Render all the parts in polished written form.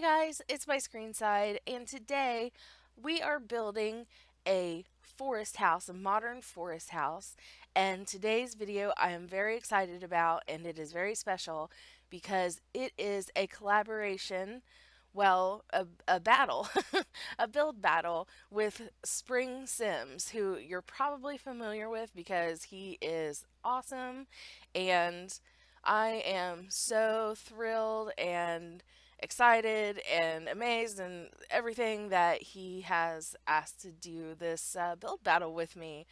guys, it's byscreenside, and today we are building a forest house, a modern forest house. And today's video I am very excited about, and it is very special because it is a collaboration, a battle, a build battle with SpringSims, who you're probably familiar with because he is awesome. And I am so thrilled and excited and amazed and everything that he has asked to do this build battle with me.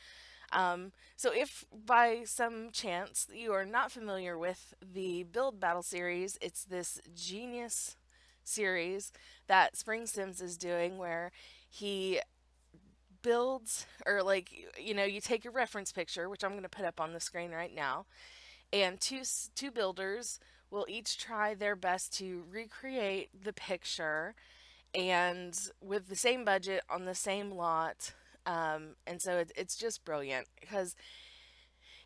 So, if by some chance you are not familiar with the build battle series, it's this genius series that Spring Sims is doing where he builds, or like, you take a reference picture, which I'm going to put up on the screen right now, and two builders will each try their best to recreate the picture, and with the same budget on the same lot. And so it's just brilliant because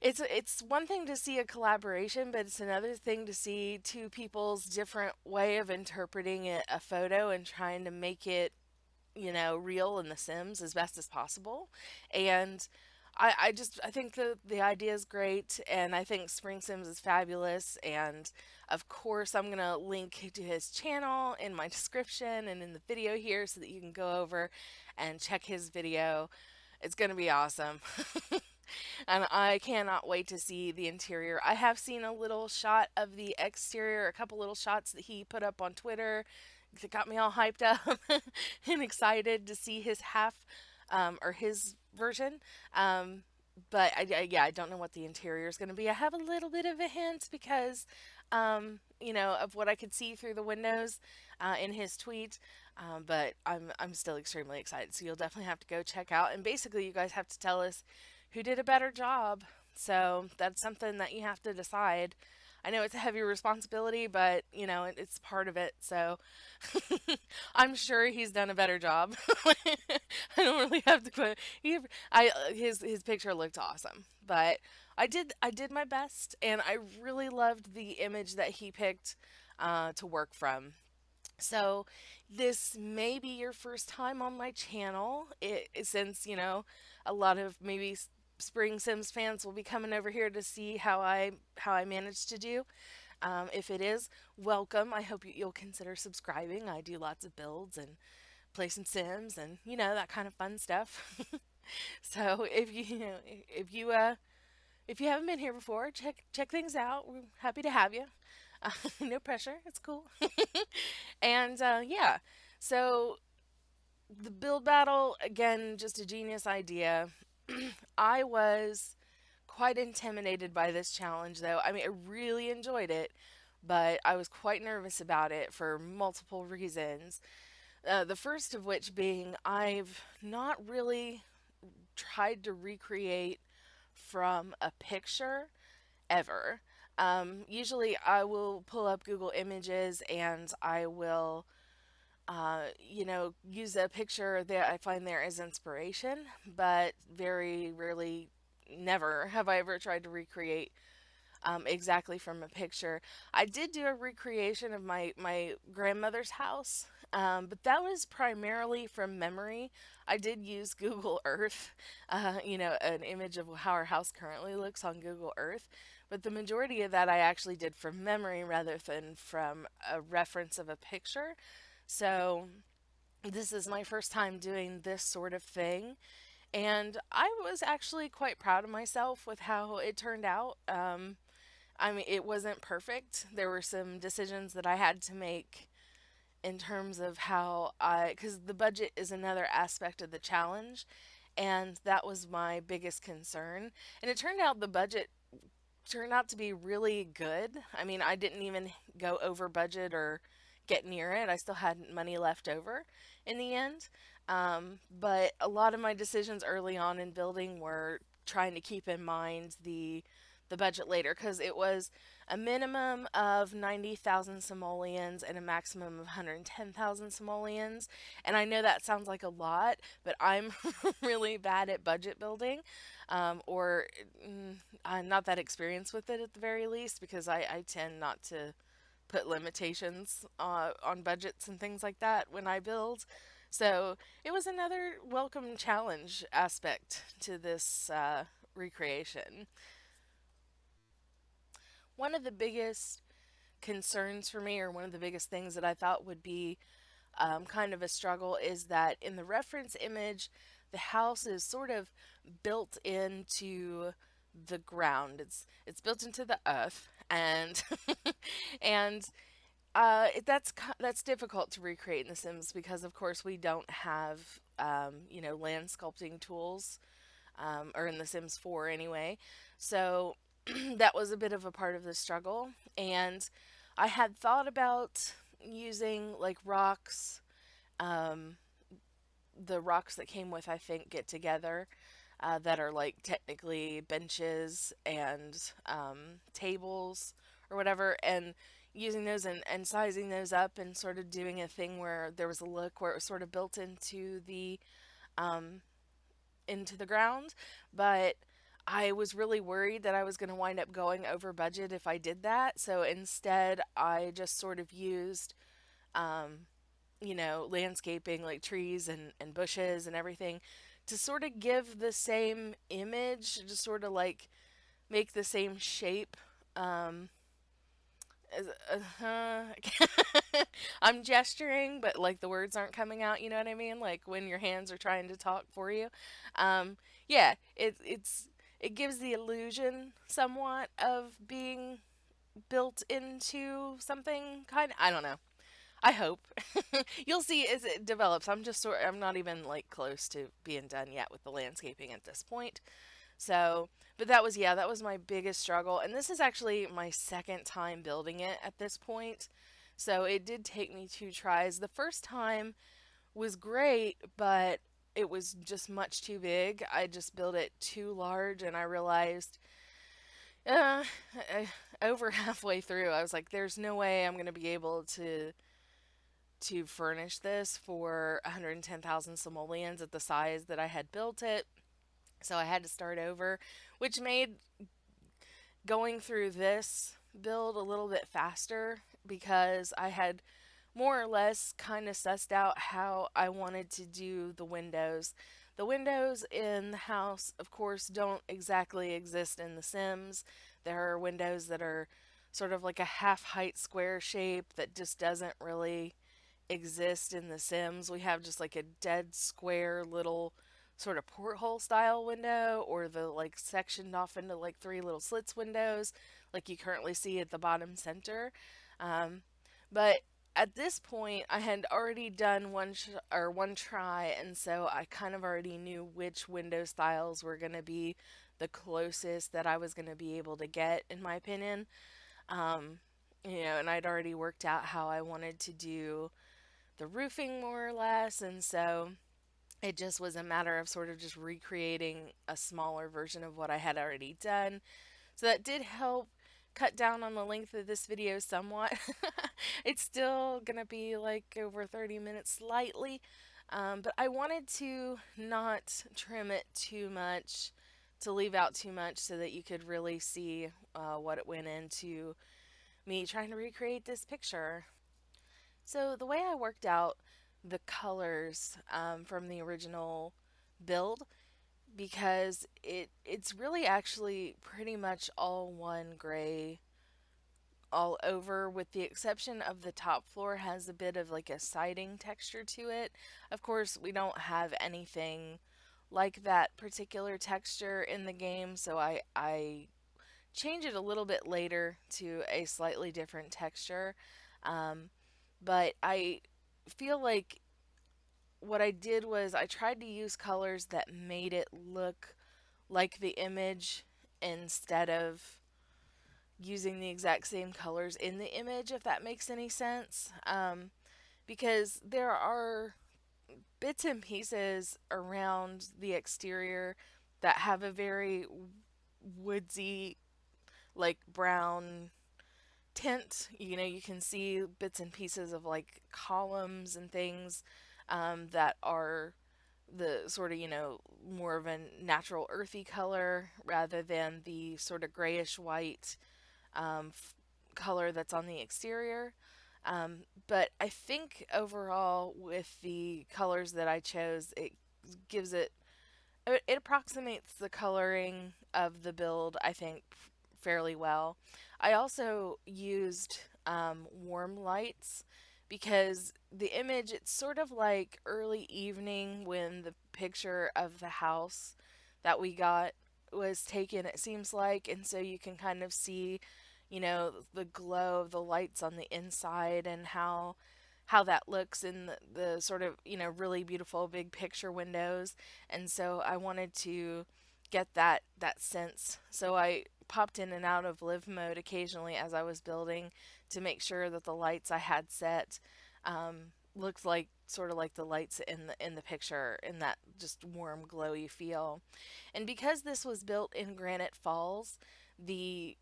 it's one thing to see a collaboration, but it's another thing to see two people's different way of interpreting a photo and trying to make it, real in the Sims as best as possible. And I think the idea is great, and I think Spring Sims is fabulous. And of course, I'm gonna link to his channel in my description and in the video here so that you can go over and check his video. It's gonna be awesome. And I cannot wait to see the interior. I have seen a little shot of the exterior, a couple little shots that he put up on Twitter that got me all hyped up and excited to see his or his version. But yeah, I don't know what the interior is going to be. I have a little bit of a hint because, of what I could see through the windows in his tweet. But I'm still extremely excited. So you'll definitely have to go check out. And basically, you guys have to tell us who did a better job. So that's something that you have to decide. I know it's a heavy responsibility, but it's part of it. So I'm sure he's done a better job. I don't really have to put his picture looked awesome, but I did my best, and I really loved the image that he picked to work from. So, this may be your first time on my channel, since, a lot of maybe Spring Sims fans will be coming over here to see how I managed to do. If it is, welcome. I hope you'll consider subscribing. I do lots of builds and play some Sims and that kind of fun stuff. So if you haven't been here before, check things out. We're happy to have you. No pressure. It's cool. And yeah, so the build battle, again, just a genius idea. I was quite intimidated by this challenge, though. I mean, I really enjoyed it, but I was quite nervous about it for multiple reasons. The first of which being I've not really tried to recreate from a picture ever. Usually, I will pull up Google Images and I will, use a picture that I find there as inspiration, but very rarely, never have I ever tried to recreate exactly from a picture. I did do a recreation of my grandmother's house, but that was primarily from memory. I did use Google Earth, an image of how our house currently looks on Google Earth, but the majority of that I actually did from memory rather than from a reference of a picture. So this is my first time doing this sort of thing. And I was actually quite proud of myself with how it turned out. I mean, it wasn't perfect. There were some decisions that I had to make in terms of because the budget is another aspect of the challenge, and that was my biggest concern. And it turned out the budget turned out to be really good. I mean, I didn't even go over budget or get near it. I still had money left over in the end. But a lot of my decisions early on in building were trying to keep in mind the budget later because it was a minimum of 90,000 simoleons and a maximum of 110,000 simoleons. And I know that sounds like a lot, but I'm really bad at budget building, or I'm not that experienced with it at the very least because I tend not to put limitations on budgets and things like that when I build. So it was another welcome challenge aspect to this recreation. One of the biggest concerns for me, or one of the biggest things that I thought would be kind of a struggle, is that in the reference image, the house is sort of built into the ground. It's built into the earth, and and that's difficult to recreate in The Sims because, of course, we don't have land sculpting tools, or in The Sims 4 anyway. So that was a bit of a part of the struggle, and I had thought about using like rocks, um, the rocks that came with, I think, Get Together, that are like technically benches and tables or whatever, and using those and sizing those up and sort of doing a thing where there was a look where it was sort of built um, into the ground. But I was really worried that I was going to wind up going over budget if I did that. So instead, I just sort of used um, landscaping like trees and bushes and everything to sort of give the same image, to sort of like make the same shape. Um, I'm gesturing, but like the words aren't coming out. You know what I mean? Like when your hands are trying to talk for you. Um, yeah, it gives the illusion somewhat of being built into something kind of, I don't know. I hope. You'll see as it develops. I'm not even like close to being done yet with the landscaping at this point. So, but that was my biggest struggle. And this is actually my second time building it at this point. So it did take me 2 tries. The first time was great, but it was just much too big. I just built it too large, and I realized uh, over halfway through, I was like, there's no way I'm going to be able to furnish this for 110,000 simoleons at the size that I had built it. So I had to start over, which made going through this build a little bit faster because I had more or less kind of sussed out how I wanted to do the windows. The windows in the house, of course, don't exactly exist in The Sims. There are windows that are sort of like a half height square shape that just doesn't really exist in The Sims. We have just like a dead square little sort of porthole style window, or the like sectioned off into like three little slits windows like you currently see at the bottom center. Um, but at this point, I had already done one try, and so I kind of already knew which window styles were going to be the closest that I was going to be able to get, in my opinion. Um, and I'd already worked out how I wanted to do the roofing more or less, and so it just was a matter of sort of just recreating a smaller version of what I had already done. So that did help cut down on the length of this video somewhat. It's still gonna be like over 30 minutes slightly, but I wanted to not trim it too much, to leave out too much, so that you could really see what it went into me trying to recreate this picture. So the way I worked out the colors from the original build, because it's really actually pretty much all one gray all over, with the exception of the top floor has a bit of like a siding texture to it. Of course, we don't have anything like that particular texture in the game, so I change it a little bit later to a slightly different texture. Um, but I feel like what I did was I tried to use colors that made it look like the image instead of using the exact same colors in the image, if that makes any sense. Because there are bits and pieces around the exterior that have a very woodsy, like brown tint. You can see bits and pieces of like columns and things that are the sort of, more of a natural earthy color rather than the sort of grayish white color that's on the exterior. But I think overall, with the colors that I chose, it gives it approximates the coloring of the build, I think, fairly well. I also used warm lights because the image, it's sort of like early evening when the picture of the house that we got was taken, it seems like. And so you can kind of see, the glow of the lights on the inside and how that looks in the sort of, really beautiful big picture windows. And so I wanted to get that sense. So I popped in and out of live mode occasionally as I was building to make sure that the lights I had set looked like sort of like the lights in the picture, in that just warm glowy feel. And because this was built in Granite Falls, the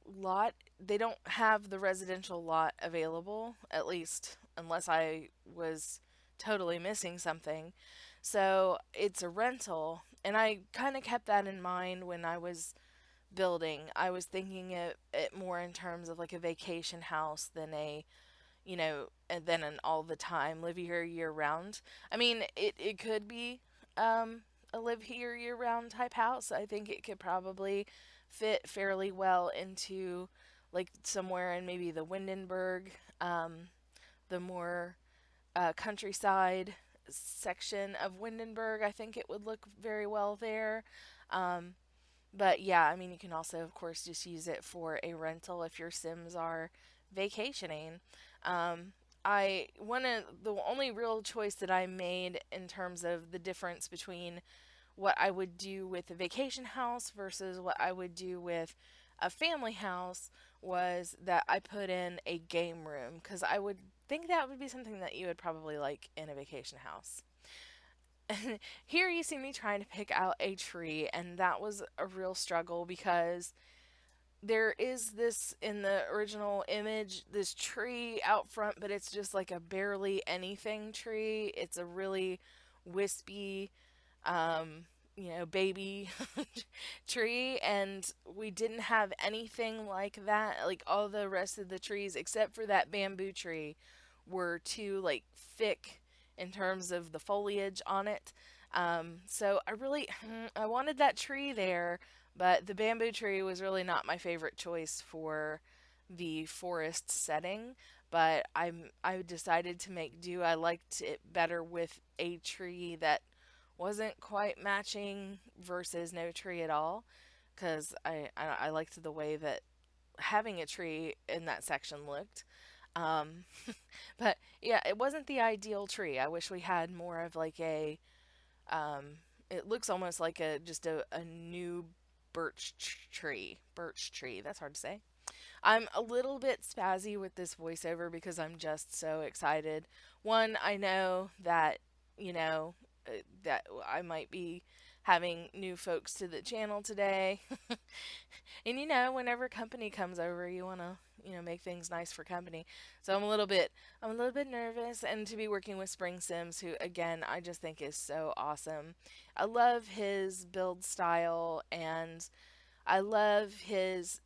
lot, they don't have the residential lot available, at least unless I was totally missing something. So it's a rental, and I kind of kept that in mind when I was building. I was thinking it more in terms of like a vacation house than and then an all the time live here year round. I mean, it could be a live here year round type house. I think it could probably fit fairly well into like somewhere in maybe the Windenburg, the more countryside section of Windenburg. I think it would look very well there. Um, but yeah, I mean, you can also, of course, just use it for a rental if your Sims are vacationing. Um, one of the only real choice that I made in terms of the difference between what I would do with a vacation house versus what I would do with a family house was that I put in a game room, because I would think that would be something that you would probably like in a vacation house. Here you see me trying to pick out a tree, and that was a real struggle because there is this in the original image, this tree out front, but it's just like a barely anything tree. It's a really wispy, um, baby tree, and we didn't have anything like that. Like all the rest of the trees, except for that bamboo tree, were too like thick in terms of the foliage on it. So I really I wanted that tree there, but the bamboo tree was really not my favorite choice for the forest setting. But I decided to make do. I liked it better with a tree that wasn't quite matching versus no tree at all, because I liked the way that having a tree in that section looked. Um, but yeah, it wasn't the ideal tree. I wish we had more of like a it looks almost like a new birch tree. That's hard to say. I'm a little bit spazzy with this voiceover because I'm just so excited. One, I know that, you know, that I might be having new folks to the channel today. And whenever company comes over, you want to, make things nice for company. So I'm a little bit nervous, and to be working with SpringSims, who again, I just think is so awesome. I love his build style, and I love his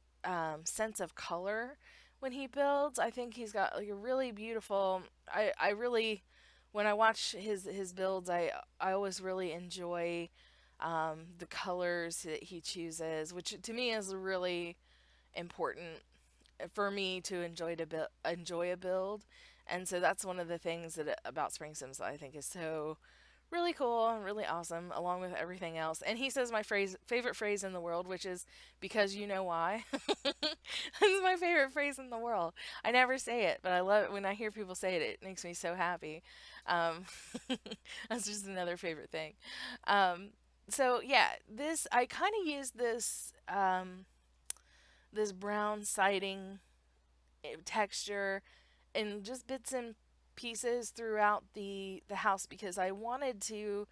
sense of color when he builds. I think he's got like a really beautiful. I really, when I watch his builds, I always really enjoy the colors that he chooses, which to me is really important for me to enjoy a build. And so that's one of the things about Spring Sims that I think is so really cool and really awesome, along with everything else. And he says my favorite phrase in the world, which is "because you know why." This is my favorite phrase in the world. I never say it, but I love it when I hear people say it. It makes me so happy. Um, that's just another favorite thing. Um, so yeah, this I kind of use this brown siding texture in just bits and pieces throughout the house, because I wanted to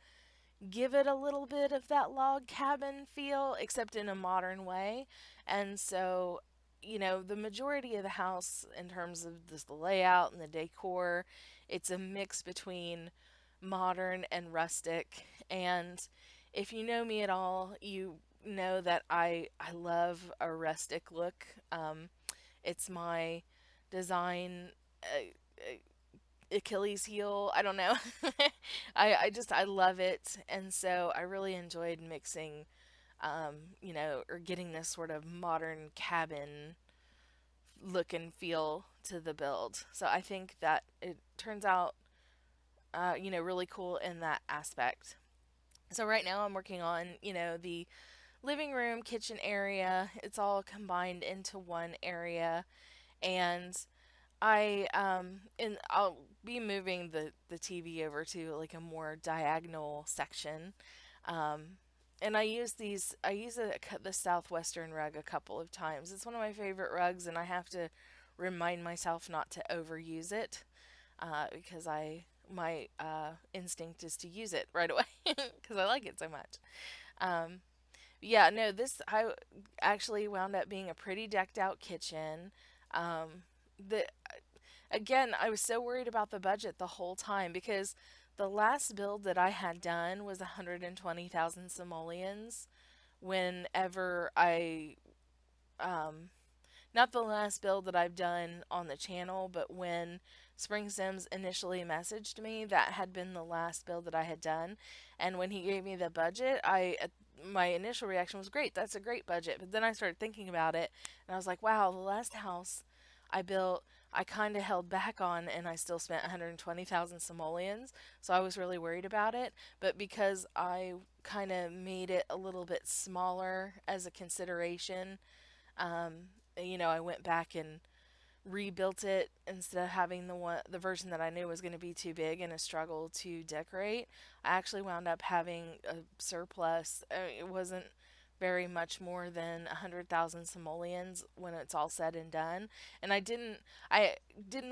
give it a little bit of that log cabin feel, except in a modern way. And so, the majority of the house, in terms of just the layout and the decor, it's a mix between modern and rustic. And if you know me at all, you know that I love a rustic look. It's my design Achilles heel. I don't know. I love it, and so I really enjoyed mixing, or getting this sort of modern cabin look and feel to the build. So I think that it turns out, really cool in that aspect. So right now I'm working on, the living room, kitchen area. It's all combined into one area, and I'll be moving the TV over to like a more diagonal section. Um, and I use the Southwestern rug a couple of times. It's one of my favorite rugs, and I have to remind myself not to overuse it, because my instinct is to use it right away because I like it so much. Um, yeah, no, this I actually wound up being a pretty decked out kitchen. The Again, I was so worried about the budget the whole time because the last build that I had done was 120,000 simoleons. Whenever I not the last build that I've done on the channel, but when SpringSims initially messaged me, that had been the last build that I had done. And when he gave me the budget, my initial reaction was great. That's a great budget. But then I started thinking about it, and I was like, wow, the last house I built, I kind of held back on, and I still spent 120,000 simoleons. So I was really worried about it. But because I kind of made it a little bit smaller as a consideration, um, I went back and rebuilt it instead of having the version that I knew was going to be too big and a struggle to decorate. I actually wound up having a surplus. It wasn't very much more than 100,000 simoleons when it's all said and done. And I didn't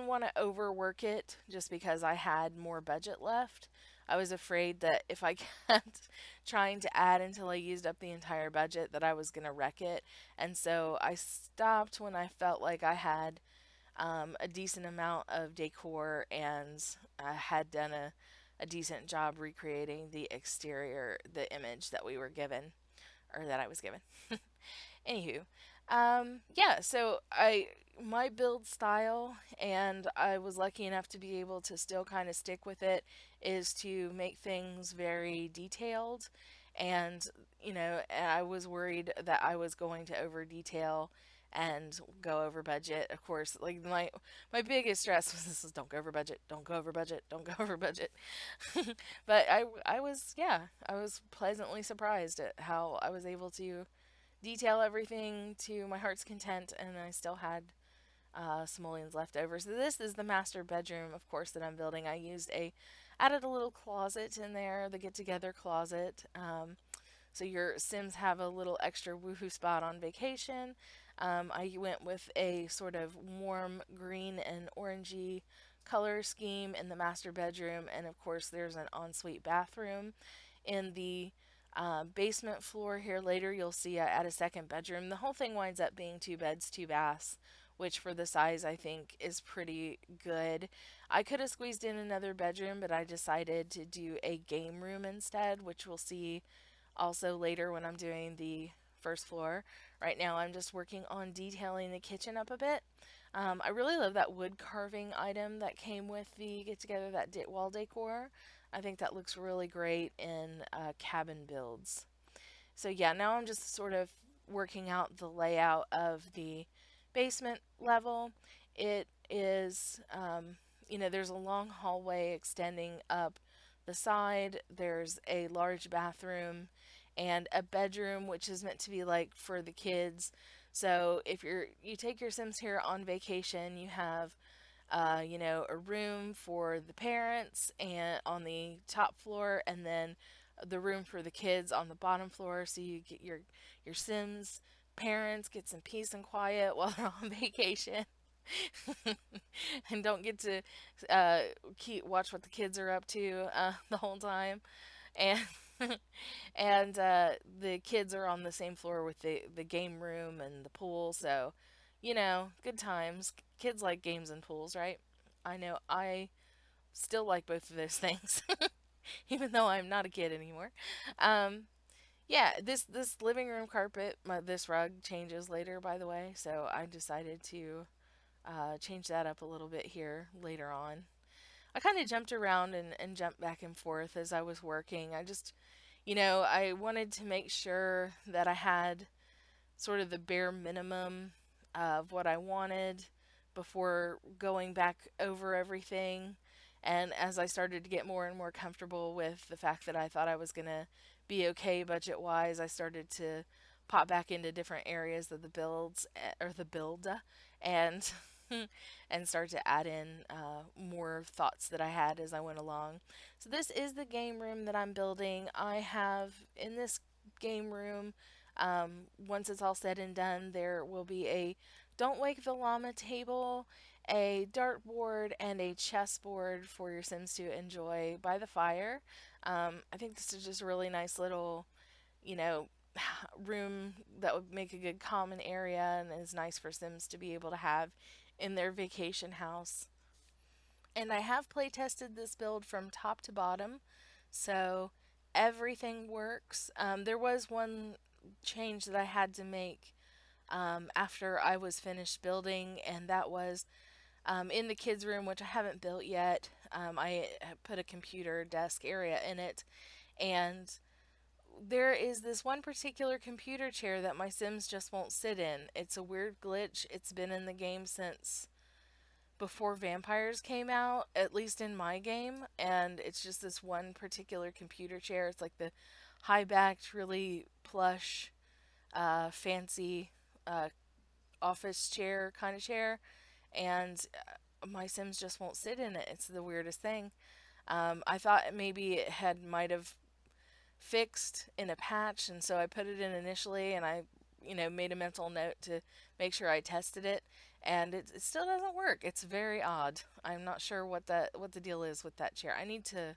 want to overwork it just because I had more budget left. I was afraid that if I kept trying to add until I used up the entire budget that I was going to wreck it. And so I stopped when I felt like I had a decent amount of decor, and I had done a decent job recreating the exterior, the image that we were given, or that I was given. Anywho, yeah, so my build style, and I was lucky enough to be able to still kind of stick with it, is to make things very detailed. And, and I was worried that I was going to over detail and go over budget. Of course, like my biggest stress was this is don't go over budget, don't go over budget, don't go over budget. But I was pleasantly surprised at how I was able to detail everything to my heart's content, and I still had simoleons left over. So this is the master bedroom, of course, that I'm building. Added a little closet in there, the get together closet. So your Sims have a little extra woohoo spot on vacation. I went with a sort of warm green and orangey color scheme in the master bedroom, and of course, there's an ensuite bathroom in the basement floor. Here later, you'll see I add a second bedroom. The whole thing winds up being two beds, two baths, which for the size I think is pretty good. I could have squeezed in another bedroom, but I decided to do a game room instead, which we'll see also later when I'm doing the first floor. Right now, I'm just working on detailing the kitchen up a bit. I really love that wood carving item that came with the get together, that wall decor. I think that looks really great in cabin builds. So yeah, now I'm just sort of working out the layout of the basement level. It is, there's a long hallway extending up the side. There's a large bathroom and a bedroom, which is meant to be like for the kids. So if you take your Sims here on vacation, you have a room for the parents and on the top floor, and then the room for the kids on the bottom floor. So you get your Sims parents get some peace and quiet while they're on vacation, and don't get to uh, keep watch what the kids are up to the whole time. And the kids are on the same floor with the game room and the pool. So, good times. Kids like games and pools, right? I know I still like both of those things, even though I'm not a kid anymore. Um, Yeah, this living room carpet, this rug changes later, by the way. So I decided to change that up a little bit here later on. I kind of jumped around and jumped back and forth as I was working. I wanted to make sure that I had sort of the bare minimum of what I wanted before going back over everything. And as I started to get more and more comfortable with the fact that I thought I was going to be okay budget wise, I started to pop back into different areas of the builds or the build and and start to add in more thoughts that I had as I went along. So this is the game room that I'm building. I have in this game room, once it's all said and done, there will be a Don't Wake the Llama table, a dartboard, and a chessboard for your Sims to enjoy by the fire. I think this is just a really nice little, you know, room that would make a good common area and is nice for Sims to be able to have in their vacation house. And I have play tested this build from top to bottom, so everything works. There was one change that I had to make after I was finished building, and that was in the kids' room, which I haven't built yet. I put a computer desk area in it, and there is this one particular computer chair that my Sims just won't sit in. It's a weird glitch. It's been in the game since before vampires came out, at least in my game, and it's just this one particular computer chair. It's like the high backed, really plush, fancy office chair kind of chair, and my Sims just won't sit in it. It's the weirdest thing. I thought maybe it had might have fixed in a patch, and so I put it in initially, and I, made a mental note to make sure I tested it, and it still doesn't work. It's very odd. I'm not sure what the deal is with that chair. I need to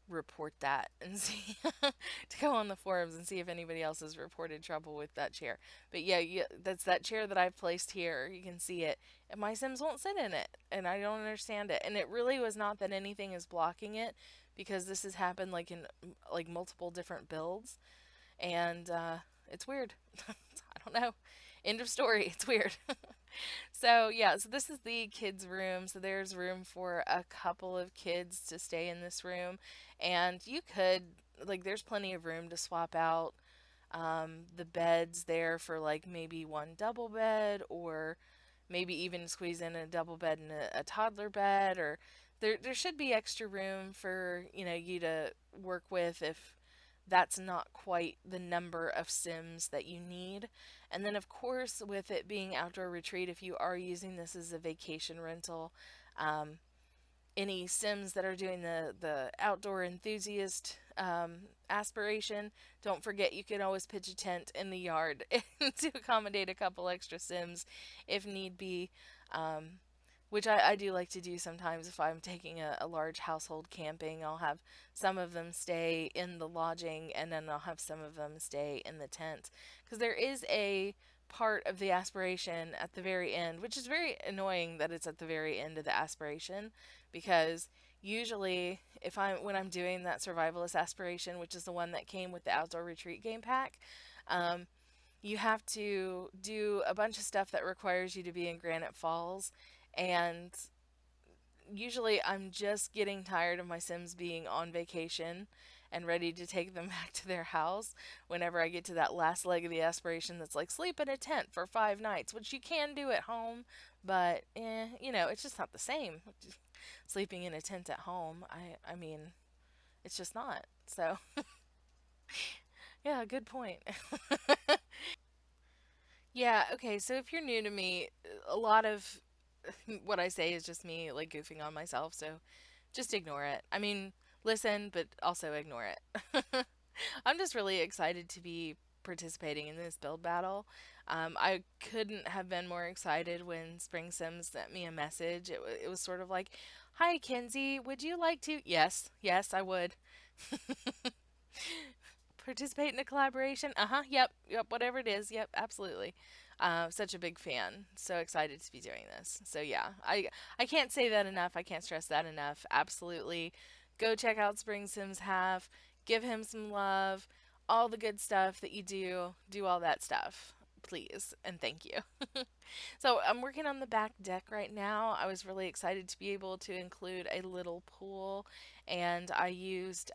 report that and see to go on the forums and see if anybody else has reported trouble with that chair. But yeah, that's that chair that I've placed here. You can see it, and my Sims won't sit in it, and I don't understand it. And it really was not that anything is blocking it, because this has happened like in like multiple different builds, and it's weird. I don't know. End of story. It's weird. So yeah, so this is the kids' room. So there's room for a couple of kids to stay in this room, and you could there's plenty of room to swap out the beds there for like maybe one double bed, or maybe even squeeze in a double bed and a toddler bed, or there should be extra room for you to work with if that's not quite the number of Sims that you need. And then, of course, with it being outdoor retreat, if you are using this as a vacation rental, um, any Sims that are doing the outdoor enthusiast aspiration, don't forget you can always pitch a tent in the yard to accommodate a couple extra Sims if need be. Um, which I do like to do sometimes if I'm taking a large household camping. I'll have some of them stay in the lodging, and then I'll have some of them stay in the tent. Because there is a part of the aspiration at the very end, which is very annoying that it's at the very end of the aspiration, because usually if I'm when I'm doing that survivalist aspiration, which is the one that came with the outdoor retreat game pack, um, you have to do a bunch of stuff that requires you to be in Granite Falls, and usually I'm just getting tired of my Sims being on vacation and ready to take them back to their house whenever I get to that last leg of the aspiration that's like sleep in a tent for 5 nights, which you can do at home, but it's just not the same. Sleeping in a tent at home, I mean, it's just not. So, yeah, good point. Yeah, okay, so if you're new to me, a lot of what I say is just me like goofing on myself, so just ignore it. I mean, listen, but also ignore it. I'm just really excited to be participating in this build battle. I couldn't have been more excited when SpringSims sent me a message. It was sort of like, "Hi, Kenzie, would you like to?" Yes, yes, I would. Participate in a collaboration? Yep, whatever it is. Yep, absolutely. Such a big fan. So excited to be doing this. So yeah, I can't say that enough. I can't stress that enough. Absolutely. Go check out Spring Sims Half. Give him some love. all the good stuff that you do, do all that stuff, please, and thank you. So I'm working on the back deck right now. I was really excited to be able to include a little pool, and I used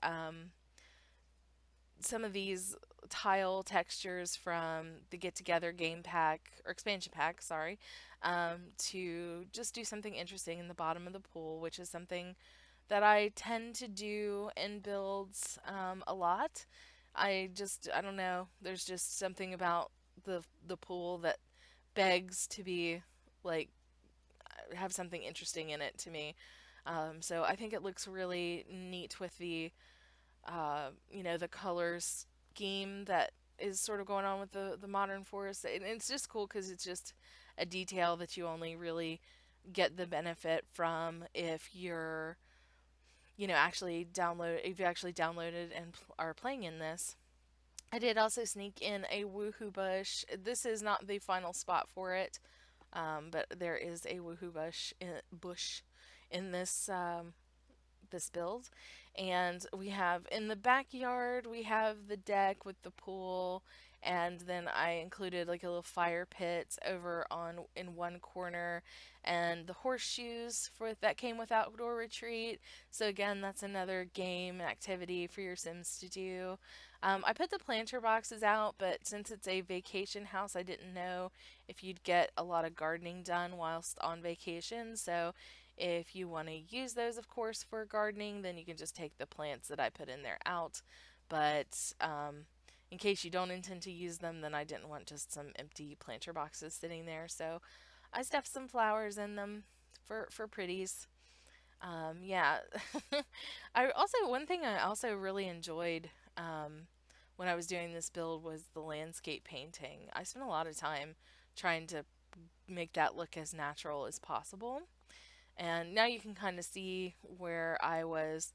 some of these tile textures from the Get Together game pack or expansion pack, sorry, to just do something interesting in the bottom of the pool, which is something that I tend to do in builds a lot. I don't know. There's just something about the pool that begs to be like have something interesting in it to me. So I think it looks really neat with the color scheme that is sort of going on with the modern forest. And it's just cool because it's just a detail that you only really get the benefit from if you're, if you actually downloaded and are playing in this. I did also sneak in a woohoo bush. This is not the final spot for it, but there is a woohoo bush in this build. And we have in the backyard, we have the deck with the pool, and then I included like a little fire pit over on in one corner, and the horseshoes for that came with outdoor retreat. So again, that's another game and activity for your Sims to do. I put the planter boxes out, but since it's a vacation house, I didn't know if you'd get a lot of gardening done whilst on vacation. So if you want to use those, of course, for gardening, then you can just take the plants that I put in there out. But in case you don't intend to use them, then I didn't want just some empty planter boxes sitting there. So I stuffed some flowers in them for pretties. Yeah. One thing I also really enjoyed when I was doing this build was the landscape painting. I spent a lot of time trying to make that look as natural as possible. And now you can kind of see where I was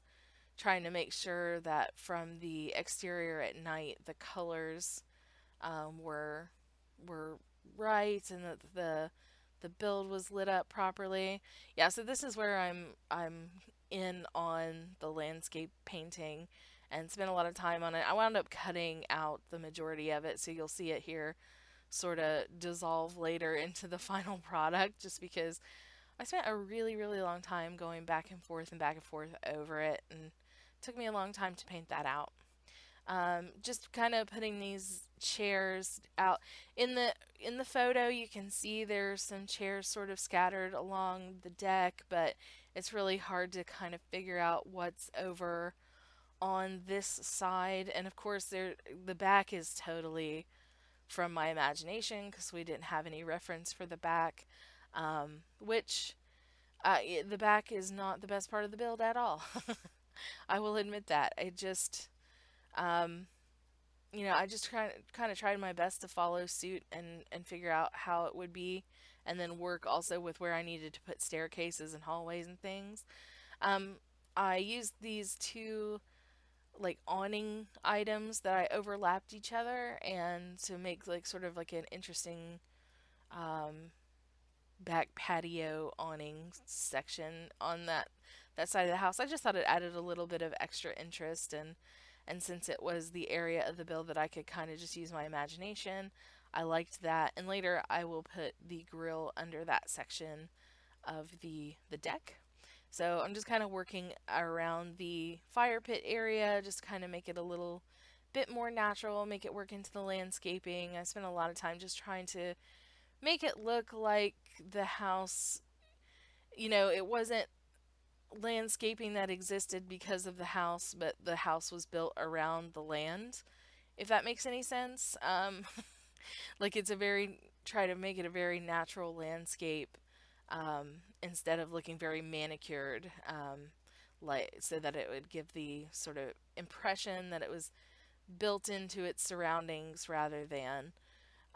trying to make sure that from the exterior at night, the colors were were right and that the build was lit up properly. Yeah, so this is where I'm in on the landscape painting and spent a lot of time on it. I wound up cutting out the majority of it, so you'll see it here sort of dissolve later into the final product just because I spent a really, really long time going back and forth over it, and it took me a long time to paint that out. Just kind of putting these chairs out in the photo. You can see there's some chairs sort of scattered along the deck, but it's really hard to kind of figure out what's over on this side. And of course, the back is totally from my imagination because we didn't have any reference for the back, which the back is not the best part of the build at all. I will admit that. Um, I just kind of tried my best to follow suit and figure out how it would be, and then work also with where I needed to put staircases and hallways and things. Um, I used these two like awning items that I overlapped each other and to make like sort of like an interesting um, back patio awning section on that side of the house. I just thought it added a little bit of extra interest, and since it was the area of the build that I could kind of just use my imagination, I liked that. And later I will put the grill under that section of the deck. So I'm just kind of working around the fire pit area, just kind of make it a little bit more natural, make it work into the landscaping. I spent a lot of time just trying to make it look like the house, it wasn't landscaping that existed because of the house, but the house was built around the land, if that makes any sense. Like try to make it a very natural landscape instead of looking very manicured, like so that it would give the sort of impression that it was built into its surroundings rather than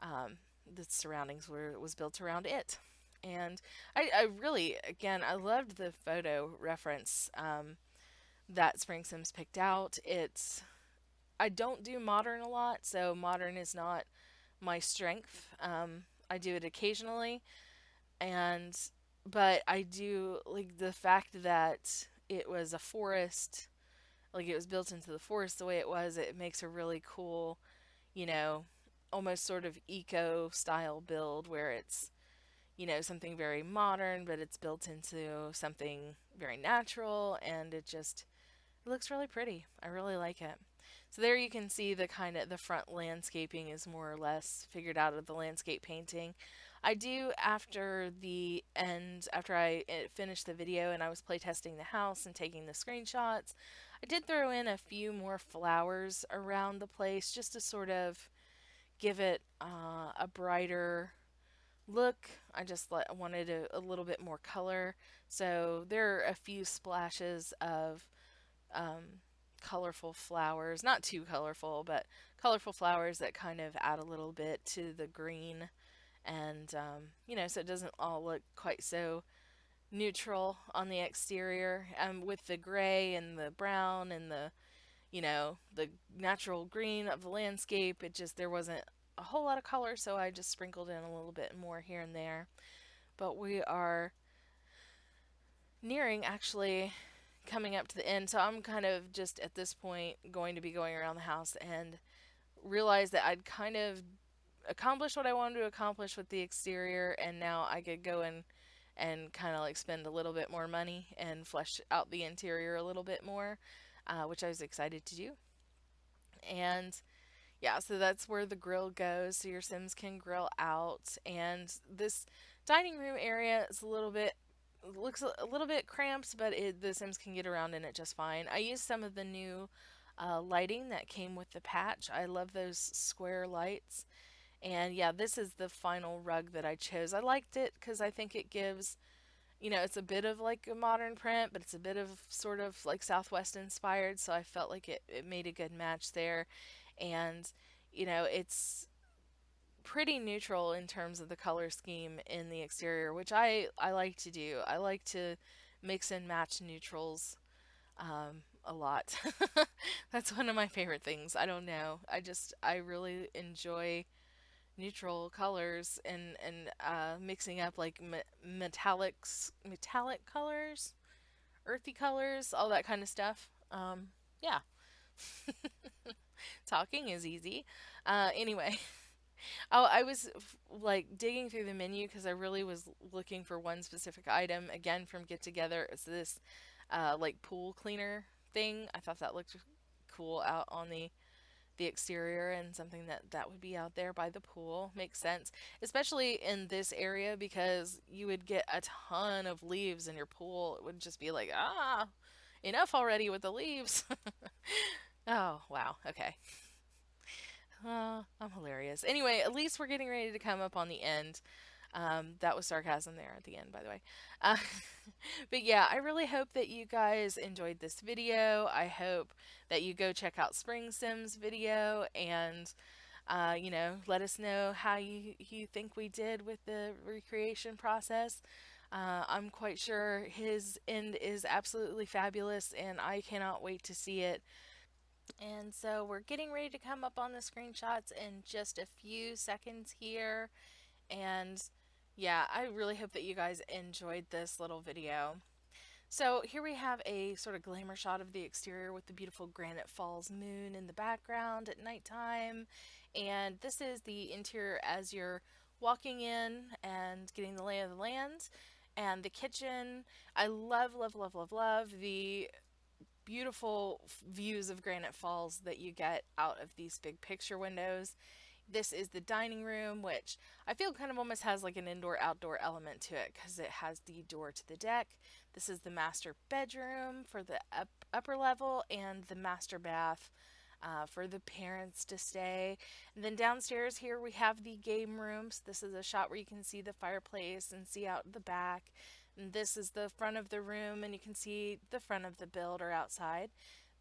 the surroundings where it was built around it. And I really, again, I loved the photo reference that SpringSims picked out. I don't do modern a lot, so modern is not my strength. I do it occasionally, and but I do like the fact that it was a forest like it was built into the forest the way it was, it makes a really cool, you know, almost sort of eco style build where it's, something very modern, but it's built into something very natural, and it looks really pretty. I really like it. So there you can see the front landscaping is more or less figured out of the landscape painting. I do after the end, after I finished the video and I was playtesting the house and taking the screenshots, I did throw in a few more flowers around the place just to sort of give it a brighter look. I just wanted a little bit more color. So there are a few splashes of um, colorful flowers, not too colorful, but colorful flowers that kind of add a little bit to the green. And, so it doesn't all look quite so neutral on the exterior. With the gray and the brown and the natural green of the landscape, there wasn't a whole lot of color, so I just sprinkled in a little bit more here and there. But we are nearing actually coming up to the end, so I'm kind of just at this point going to be going around the house and realize that I'd kind of accomplished what I wanted to accomplish with the exterior, and now I could go and kind of like spend a little bit more money and flesh out the interior a little bit more, which I was excited to do. And yeah, so that's where the grill goes, so your Sims can grill out. And this dining room area is looks a little bit cramped, but the Sims can get around in it just fine. I used some of the new lighting that came with the patch. I love those square lights. And yeah, this is the final rug that I chose. I liked it because I think it gives, it's a bit of like a modern print, but it's a bit of sort of like Southwest inspired. So I felt like it made a good match there. And, it's pretty neutral in terms of the color scheme in the exterior, which I like to do. I like to mix and match neutrals a lot. That's one of my favorite things. I don't know. I really enjoy neutral colors and mixing up like metallic colors, earthy colors, all that kind of stuff. Yeah, talking is easy. Anyway, oh, I was like digging through the menu because I really was looking for one specific item again from Get Together. It's this like pool cleaner thing. I thought that looked cool out on the exterior, and something that would be out there by the pool makes sense, especially in this area because you would get a ton of leaves in your pool. It would just be like, enough already with the leaves. Oh, wow. Okay. I'm hilarious. Anyway, at least we're getting ready to come up on the end. That was sarcasm there at the end, by the way. Uh, but yeah, I really hope that you guys enjoyed this video. I hope that you go check out SpringSims video and, let us know how you think we did with the recreation process. I'm quite sure his end is absolutely fabulous, and I cannot wait to see it. And so we're getting ready to come up on the screenshots in just a few seconds here. And yeah, I really hope that you guys enjoyed this little video. So here we have a sort of glamour shot of the exterior with the beautiful Granite Falls moon in the background at nighttime. And this is the interior as you're walking in and getting the lay of the land. And the kitchen, I love, love, love, love, love the beautiful views of Granite Falls that you get out of these big picture windows. This is the dining room, which I feel kind of almost has like an indoor-outdoor element to it because it has the door to the deck. This is the master bedroom for the upper level, and the master bath for the parents to stay. And then downstairs here we have the game rooms. This is a shot where you can see the fireplace and see out the back. And this is the front of the room, and you can see the front of the builder outside.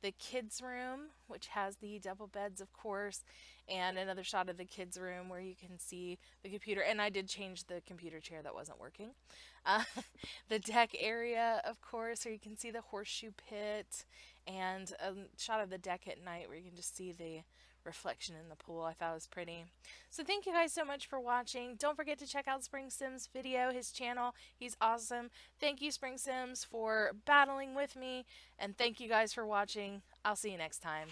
The kids' room, which has the double beds, of course, and another shot of the kids' room where you can see the computer. And I did change the computer chair that wasn't working. Uh, the deck area, of course, where you can see the horseshoe pit, and a shot of the deck at night where you can just see the reflection in the pool. I thought it was pretty. So thank you guys so much for watching. Don't forget to check out SpringSims video, his channel. He's awesome. Thank you, SpringSims, for battling with me, and thank you guys for watching. I'll see you next time.